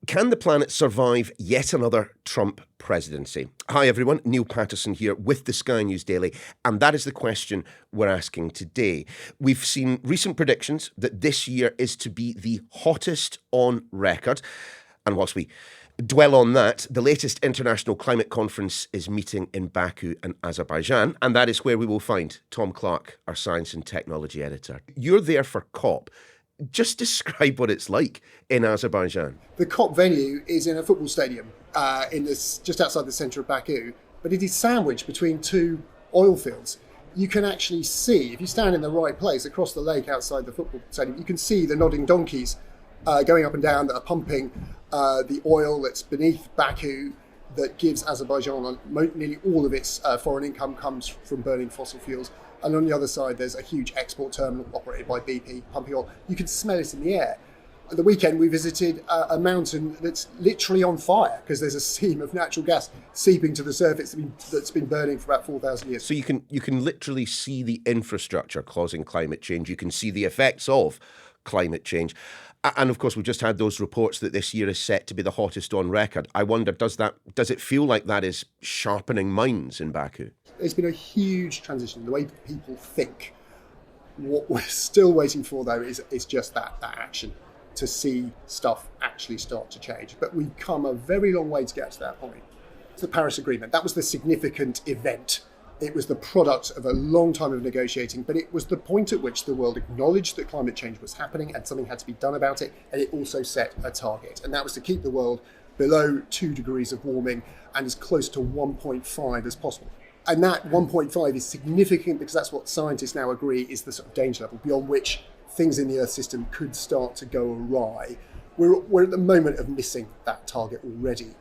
Can the planet survive yet another Trump presidency? Hi everyone, Neil Patterson here with the Sky News Daily, and that is the question we're asking today. We've seen recent predictions that this year is to be the hottest on record, and whilst we dwell on that, the latest international climate conference is meeting in Baku and Azerbaijan, and that is where we will find Tom Clarke, our science and technology editor. You're there for COP. Just describe what it's like in Azerbaijan. The COP venue is in a football stadium just outside the centre of Baku, but it is sandwiched between two oil fields. You can actually see, if you stand in the right place across the lake outside the football stadium, you can see the nodding donkeys going up and down that are pumping the oil that's beneath Baku that gives Azerbaijan nearly all of its foreign income comes from burning fossil fuels. And on the other side, there's a huge export terminal operated by BP pumping oil. You can smell it in the air. At the weekend, we visited a mountain that's literally on fire because there's a seam of natural gas seeping to the surface that's been burning for about 4,000 years. So you can literally see the infrastructure causing climate change. You can see the effects of climate change. And of course, we've just had those reports that this year is set to be the hottest on record. I wonder, does it feel like that is sharpening minds in Baku? There's been a huge transition in the way people think. What we're still waiting for, though, is just that action to see stuff actually start to change. But we've come a very long way to get to that point. The Paris Agreement, that was the significant event. It was the product of a long time of negotiating, but it was the point at which the world acknowledged that climate change was happening and something had to be done about it, and it also set a target. And that was to keep the world below 2 degrees of warming and as close to 1.5 as possible. And that 1.5 is significant because that's what scientists now agree is the sort of danger level beyond which things in the Earth system could start to go awry. We're at the moment of missing that target already.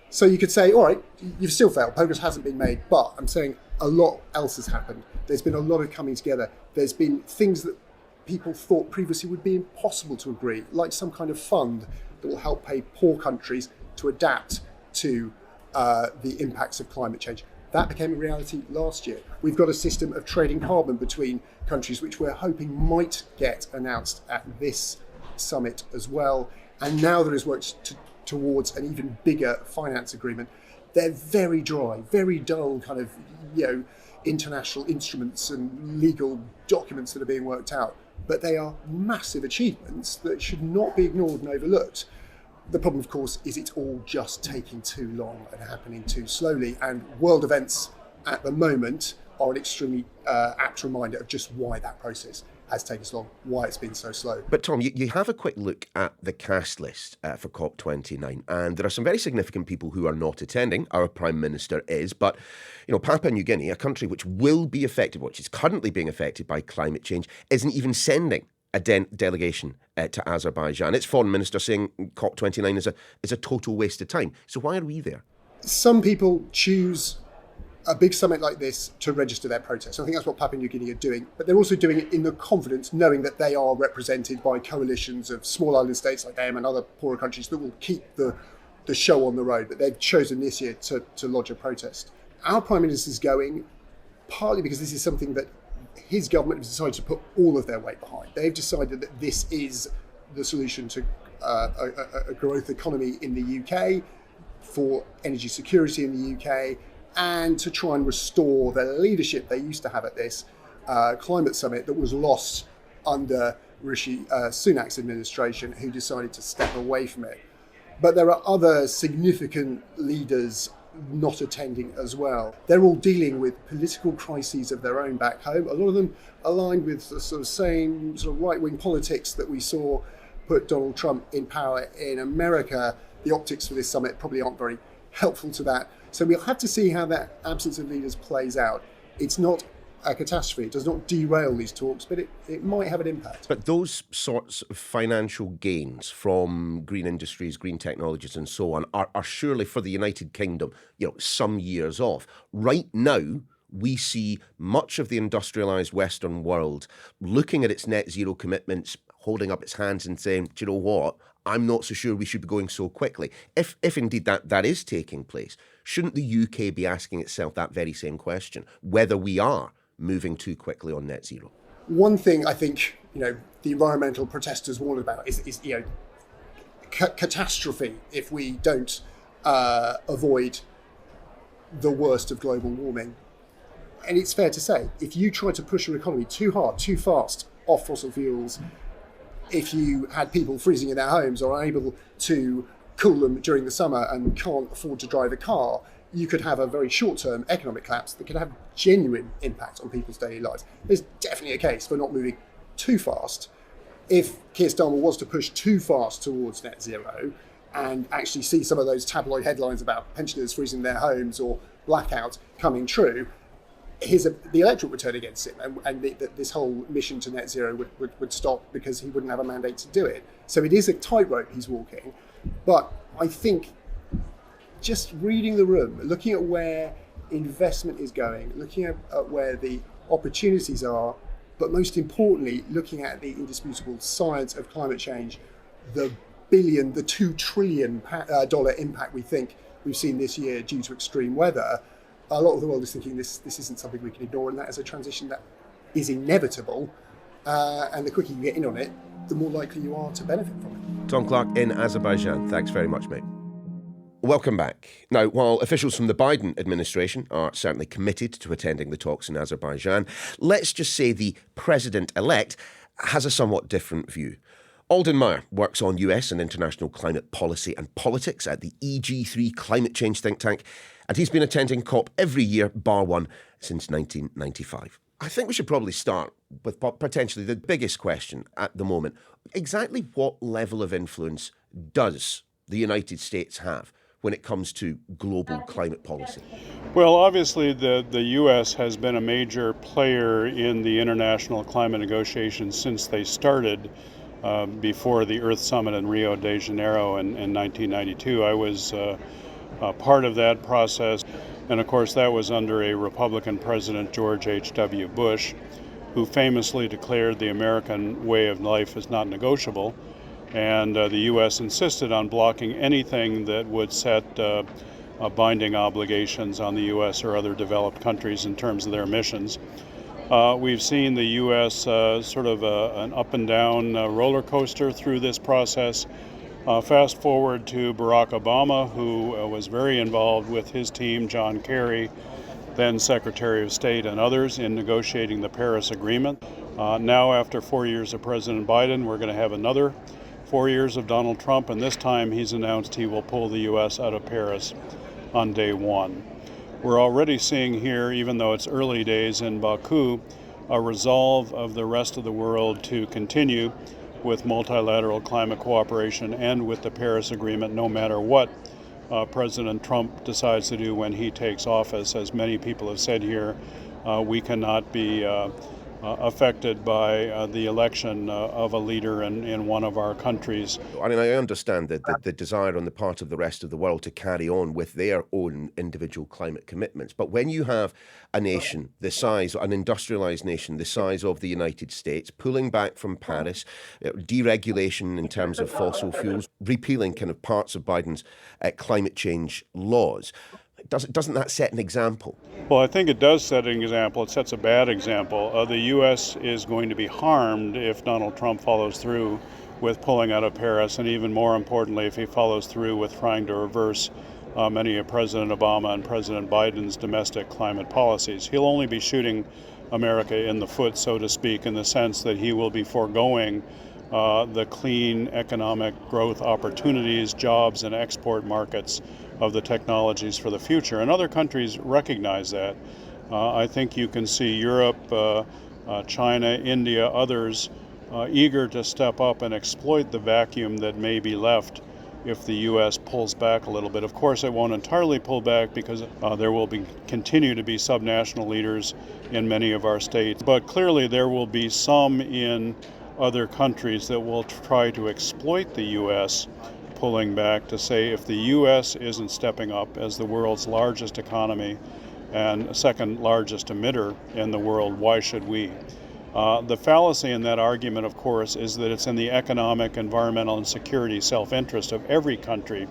So you could say, all right, you've still failed. Progress hasn't been made, but I'm saying a lot else has happened. There's been a lot of coming together. There's been things that people thought previously would be impossible to agree, like some kind of fund that will help pay poor countries to adapt to the impacts of climate change. That became a reality last year. We've got a system of trading carbon between countries, which we're hoping might get announced at this summit as well. And now there is work towards an even bigger finance agreement. They're very dry, very dull kind of, international instruments and legal documents that are being worked out. But they are massive achievements that should not be ignored and overlooked. The problem, of course, is it's all just taking too long and happening too slowly. And world events at the moment are an extremely apt reminder of just why that process has taken so long, why it's been so slow. But Tom, you have a quick look at the cast list for COP29, and there are some very significant people who are not attending. Our Prime Minister is, but Papua New Guinea, a country which will be affected, which is currently being affected by climate change, isn't even sending a delegation to Azerbaijan. Its foreign minister saying COP29 is a total waste of time. So why are we there? Some people choose a big summit like this to register their protest. I think that's what Papua New Guinea are doing. But they're also doing it in the confidence, knowing that they are represented by coalitions of small island states like them and other poorer countries that will keep the show on the road. But they've chosen this year to lodge a protest. Our Prime Minister is going partly because this is something that his government has decided to put all of their weight behind. They've decided that this is the solution to a growth economy in the UK, for energy security in the UK, and to try and restore the leadership they used to have at this climate summit that was lost under Rishi Sunak's administration, who decided to step away from it. But there are other significant leaders not attending as well. They're all dealing with political crises of their own back home. A lot of them aligned with the same right-wing politics that we saw put Donald Trump in power in America. The optics for this summit probably aren't very helpful to that. So we'll have to see how that absence of leaders plays out. It's not a catastrophe. It does not derail these talks, but it might have an impact. But those sorts of financial gains from green industries, green technologies and so on are surely for the United Kingdom, some years off. Right now, we see much of the industrialised Western world looking at its net zero commitments, holding up its hands and saying, do you know what? I'm not so sure we should be going so quickly. If indeed that is taking place, shouldn't the UK be asking itself that very same question, whether we are moving too quickly on net zero? One thing I think the environmental protesters warned about is catastrophe if we don't avoid the worst of global warming. And it's fair to say, if you try to push your economy too hard, too fast off fossil fuels, if you had people freezing in their homes or unable to cool them during the summer and can't afford to drive a car, you could have a very short-term economic collapse that could have genuine impact on people's daily lives. There's definitely a case for not moving too fast. If Keir Starmer was to push too fast towards net zero and actually see some of those tabloid headlines about pensioners freezing their homes or blackout coming true, the electorate would turn against him, and this whole mission to net zero would stop because he wouldn't have a mandate to do it. So it is a tightrope he's walking. But I think just reading the room, looking at where investment is going, looking at where the opportunities are, but most importantly, looking at the indisputable science of climate change, the $2 trillion impact we think we've seen this year due to extreme weather, a lot of the world is thinking this isn't something we can ignore, and that is a transition that is inevitable. And the quicker you get in on it, the more likely you are to benefit from it. Tom Clarke in Azerbaijan. Thanks very much, mate. Welcome back. Now, while officials from the Biden administration are certainly committed to attending the talks in Azerbaijan, let's just say the president-elect has a somewhat different view. Alden Meyer works on US and international climate policy and politics at the EG3 climate change think tank, and he's been attending COP every year, bar one, since 1995. I think we should probably start with potentially the biggest question at the moment. Exactly what level of influence does the United States have when it comes to global climate policy? Well, obviously the U.S. has been a major player in the international climate negotiations since they started before the Earth Summit in Rio de Janeiro in 1992. I was part of that process, and of course that was under a Republican President, George H.W. Bush, who famously declared the American way of life is not negotiable. And the U.S. insisted on blocking anything that would set binding obligations on the U.S. or other developed countries in terms of their emissions. We've seen the U.S. sort of an up and down roller coaster through this process. Fast forward to Barack Obama, who was very involved with his team, John Kerry, then Secretary of State, and others in negotiating the Paris Agreement. Now, after 4 years of President Biden, we're going to have another 4 years of Donald Trump, and this time he's announced he will pull the U.S. out of Paris on day one. We're already seeing here, even though it's early days in Baku, a resolve of the rest of the world to continue with multilateral climate cooperation and with the Paris Agreement, no matter what President Trump decides to do when he takes office. As many people have said here, we cannot be affected by the election of a leader in one of our countries. I mean, I understand that the desire on the part of the rest of the world to carry on with their own individual climate commitments. But when you have a nation the size, an industrialized nation the size of the United States, pulling back from Paris, deregulation in terms of fossil fuels, repealing kind of parts of Biden's climate change laws, doesn't that set an example? Well, I think it does set an example. It sets a bad example. The U.S. is going to be harmed if Donald Trump follows through with pulling out of Paris, and even more importantly, if he follows through with trying to reverse many of President Obama and President Biden's domestic climate policies. He'll only be shooting America in the foot, so to speak, in the sense that he will be foregoing the clean economic growth opportunities, jobs, and export markets of the technologies for the future. And other countries recognize that. I think you can see Europe, China, India, others eager to step up and exploit the vacuum that may be left if the U.S. pulls back a little bit. Of course, it won't entirely pull back because there will continue to be subnational leaders in many of our states. But clearly there will be some in other countries that will try to exploit the U.S. pulling back to say if the U.S. isn't stepping up as the world's largest economy and second largest emitter in the world, why should we? The fallacy in that argument, of course, is that it's in the economic, environmental, and security self-interest of every country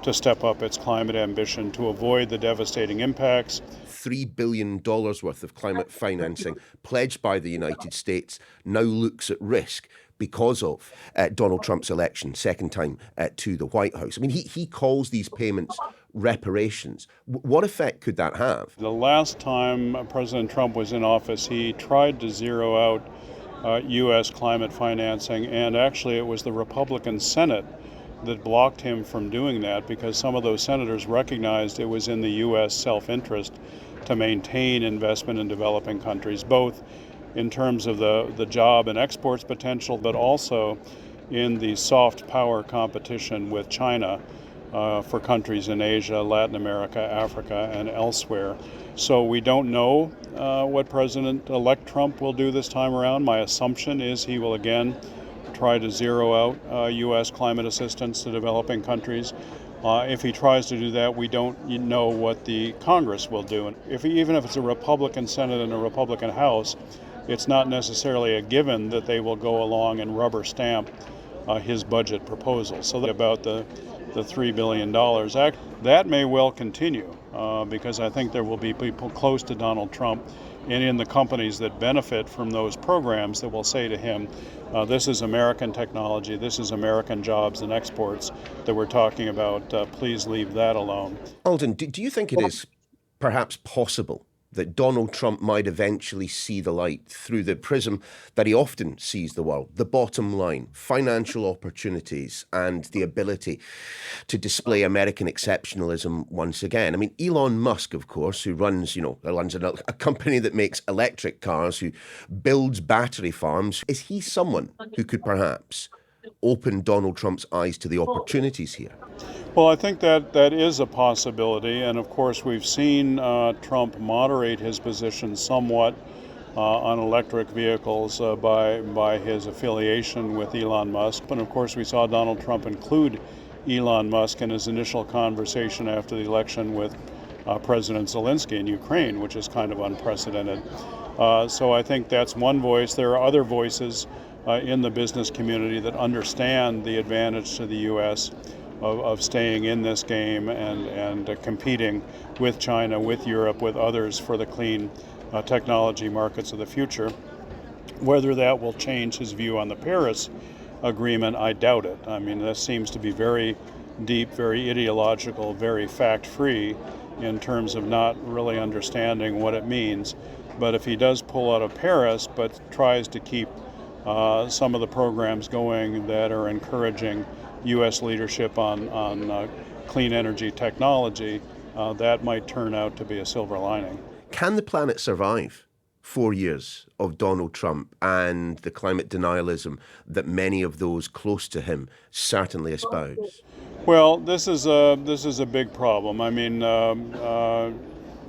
to step up its climate ambition to avoid the devastating impacts. $3 billion worth of climate financing pledged by the United States now looks at risk because of Donald Trump's election, second time to the White House. I mean, he calls these payments reparations. What effect could that have? The last time President Trump was in office, he tried to zero out U.S. climate financing, and actually it was the Republican Senate that blocked him from doing that because some of those senators recognized it was in the U.S. self-interest to maintain investment in developing countries, both in terms of the job and exports potential, but also in the soft power competition with China for countries in Asia, Latin America, Africa, and elsewhere. So we don't know what President-elect Trump will do this time around. My assumption is he will again try to zero out U.S. climate assistance to developing countries. If he tries to do that, we don't know what the Congress will do. And even if it's a Republican Senate and a Republican House, it's not necessarily a given that they will go along and rubber stamp his budget proposal. So about the $3 billion act, that may well continue because I think there will be people close to Donald Trump and in the companies that benefit from those programs that will say to him, this is American technology, this is American jobs and exports that we're talking about, please leave that alone. Alden, do you think it is perhaps possible that Donald Trump might eventually see the light through the prism that he often sees the world, the bottom line, financial opportunities, and the ability to display American exceptionalism once again? I mean, Elon Musk, of course, who runs a company that makes electric cars, who builds battery farms, is he someone who could perhaps open Donald Trump's eyes to the opportunities here? Well, I think that is a possibility, and of course we've seen Trump moderate his position somewhat on electric vehicles by his affiliation with Elon Musk. And of course we saw Donald Trump include Elon Musk in his initial conversation after the election with President Zelensky in Ukraine, which is kind of unprecedented. So I think that's one voice. There are other voices in the business community that understand the advantage to the U.S. of staying in this game and competing with China, with Europe, with others for the clean technology markets of the future. Whether that will change his view on the Paris Agreement, I doubt it. I mean, this seems to be very deep, very ideological, very fact-free in terms of not really understanding what it means. But if he does pull out of Paris but tries to keep some of the programs going that are encouraging U.S. leadership on clean energy technology, that might turn out to be a silver lining. Can the planet survive 4 years of Donald Trump and the climate denialism that many of those close to him certainly espouse? Well, this is a big problem. I mean,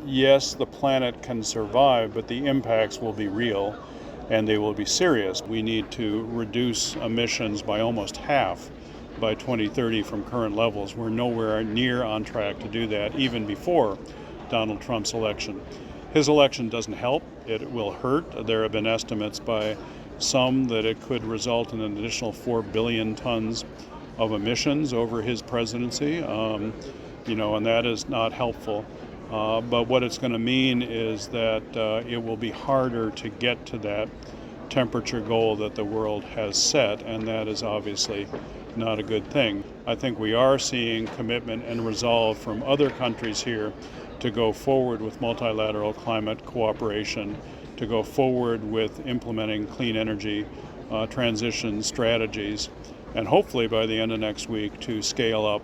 yes, the planet can survive, but the impacts will be real and they will be serious. We need to reduce emissions by almost half by 2030 from current levels. We're nowhere near on track to do that, even before Donald Trump's election. His election doesn't help. It will hurt. There have been estimates by some that it could result in an additional 4 billion tons of emissions over his presidency, and that is not helpful. But what it's going to mean is that it will be harder to get to that temperature goal that the world has set, and that is obviously not a good thing. I think we are seeing commitment and resolve from other countries here to go forward with multilateral climate cooperation, to go forward with implementing clean energy transition strategies, and hopefully by the end of next week to scale up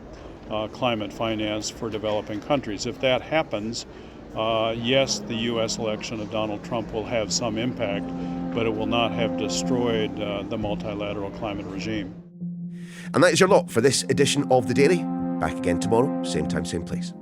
climate finance for developing countries. If that happens, yes, the U.S. election of Donald Trump will have some impact, but it will not have destroyed the multilateral climate regime. And that is your lot for this edition of The Daily. Back again tomorrow, same time, same place.